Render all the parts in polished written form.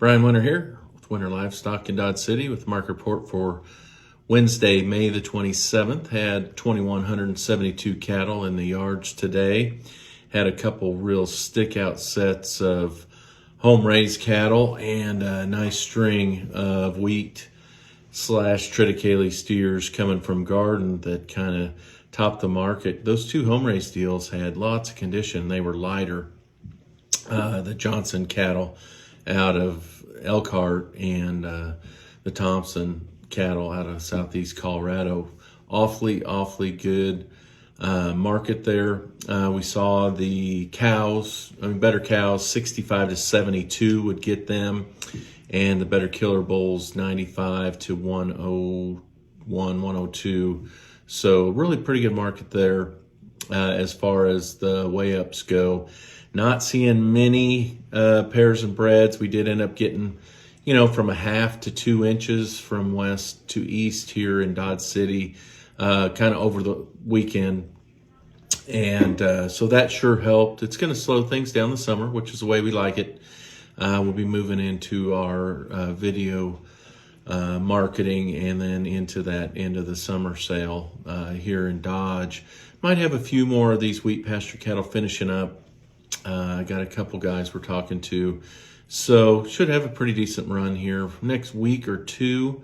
Brian Winter here with Winter Livestock in Dodge City with the market report for Wednesday, May the 27th. Had 2,172 cattle in the yards today. Had a couple real stick-out sets of home-raised cattle and a nice string of wheat / triticale steers coming from Garden that kind of topped the market. Those two home-raised deals had lots of condition. They were lighter. The Johnson cattle out of Elkhart and the Thompson cattle out of southeast Colorado. Awfully good market there. We saw the cows, better cows, 65 to 72 would get them, and the better killer bulls, 95 to 101, 102. So really pretty good market there as far as the weigh-ups go. Not seeing many pairs and breds. We did end up getting, from a half to 2 inches from west to east here in Dodge City, kind of over the weekend. And so that sure helped. It's going to slow things down the summer, which is the way we like it. We'll be moving into our video marketing and then into that end of the summer sale here in Dodge. Might have a few more of these wheat pasture cattle finishing up. I got a couple guys we're talking to, so should have a pretty decent run here next week or two,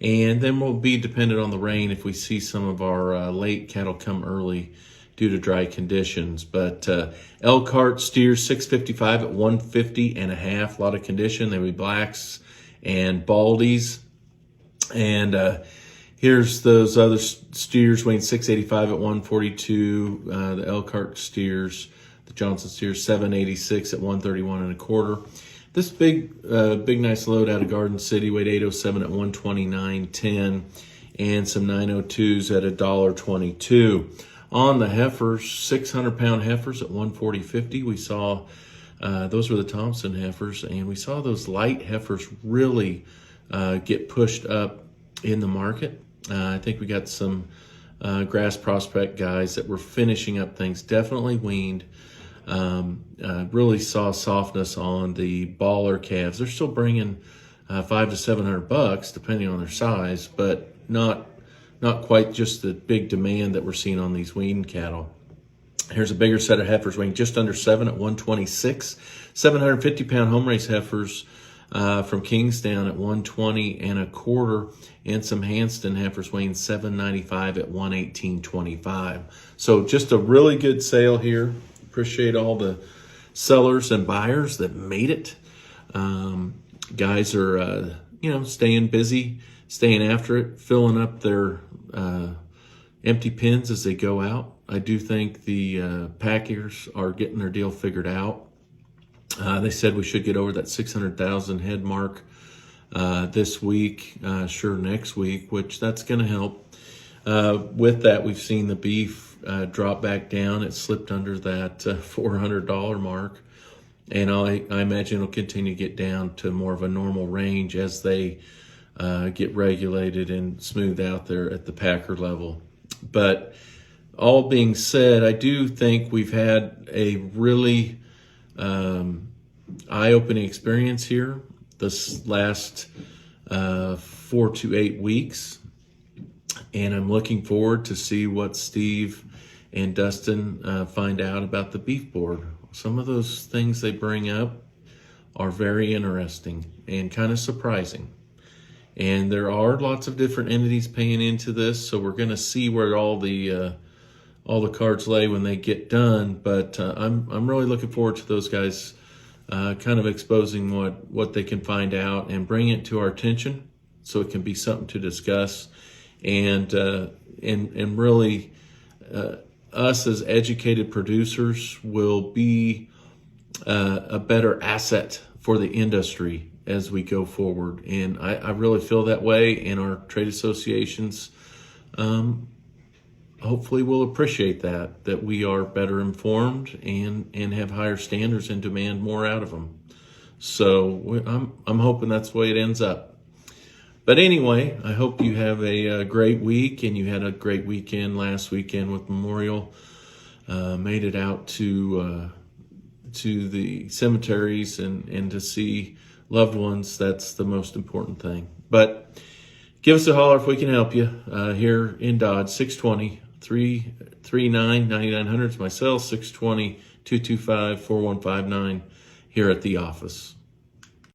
and then we'll be dependent on the rain if we see some of our late cattle come early due to dry conditions. But Elkhart steers 655 at 150 and a half. A lot of condition. They would be blacks and baldies. And here's those other steers weighing 685 at 142. The Elkhart steers, the Johnson steers 786 at 131 and a quarter. This big nice load out of Garden City weighed 807 at 129.10, and some 902s at $1.22. On the heifers, 600-pound heifers at 140.50. We saw those were the Thompson heifers, and we saw those light heifers really get pushed up in the market. I think we got some grass prospect guys that were finishing up things, definitely weaned. Really saw softness on the baller calves. They're still bringing $500 to $700 depending on their size, but not quite just the big demand that we're seeing on these weaned cattle. Here's a bigger set of heifers weighing just under 7 at 126. 750-pound home-raised heifers from Kingstown at 120 and a quarter, and some Hanston heifers weighing 795 at 118.25. So just a really good sale here. Appreciate all the sellers and buyers that made it. Guys are, staying busy, staying after it, filling up their empty pens as they go out. I do think the packers are getting their deal figured out. They said we should get over that 600,000 head mark this week, sure next week, which that's going to help. With that, we've seen the beef drop back down. It slipped under that $400 mark, and I imagine it'll continue to get down to more of a normal range as they get regulated and smoothed out there at the packer level. But all being said, I do think we've had a really eye-opening experience here this last 4 to 8 weeks, and I'm looking forward to see what Steve and Dustin find out about the beef board. Some of those things they bring up are very interesting and kind of surprising. And there are lots of different entities paying into this, so we're going to see where all the cards lay when they get done. But I'm really looking forward to those guys kind of exposing what they can find out and bring it to our attention, so it can be something to discuss, and really us as educated producers will be a better asset for the industry as we go forward. And I really feel that way, and our trade associations hopefully will appreciate that we are better informed and have higher standards and demand more out of them. So I'm hoping that's the way it ends up. But anyway, I hope you have a great week, and you had a great weekend last weekend with Memorial. Made it out to the cemeteries and to see loved ones. That's the most important thing. But give us a holler if we can help you here in Dodge. 620-339-9900 is my cell. 620-225-4159 here at the office.